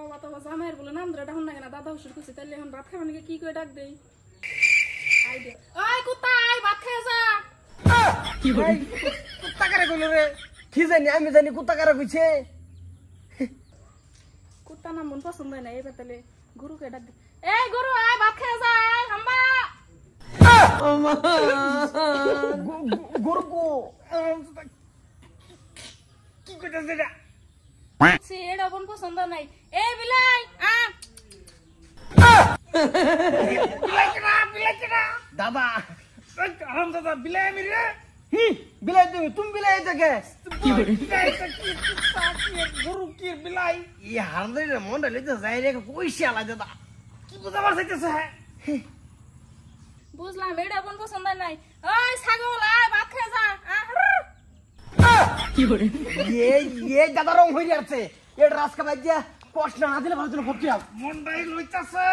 বাবা তো জামাইয়ের বলে নাম ধরে ডাকুন না কেন দাদা হুসুর করছে তাহলে এখন ভাত খাবে নাকি কি করে ডাক দেই আই দে ওই কুত্তা আই ভাত খেয়ে যা কি ভাই কুত্তা কারে কইলো রে কি জানি আমি জানি কুত্তা কারে কইছে কুত্তা নাম মন পছন্দ হয় না এবার তাহলে গুরুকে ডাক দে এই গুরু আই ভাত খেয়ে যা আই হাম্বা গুরু কো কি কইতাছ এটা সে এডা মন পছন্দ নাই এই বিলাই আ বিলাই কেডা দাদা আরাম দাদা বিলাই আমি রে বিলাই তুমি বিলাই থেকে কি করে গুরু কি বিলাই ই হারদে রে মন লইতে যাই রে কইছে আলা দাদা কি বুঝাবার চাইতেছে হ্যাঁ বুঝলাম এডা মন পছন্দ নাই ওই ছাগল আয় ভাত খেয়ে যা কি করে ये দাদা রং হই যাচ্ছে এর রাস্কা বাজ্যা কষ্ট না দিলে ভালো ফকিরা মনটাই লইতাছে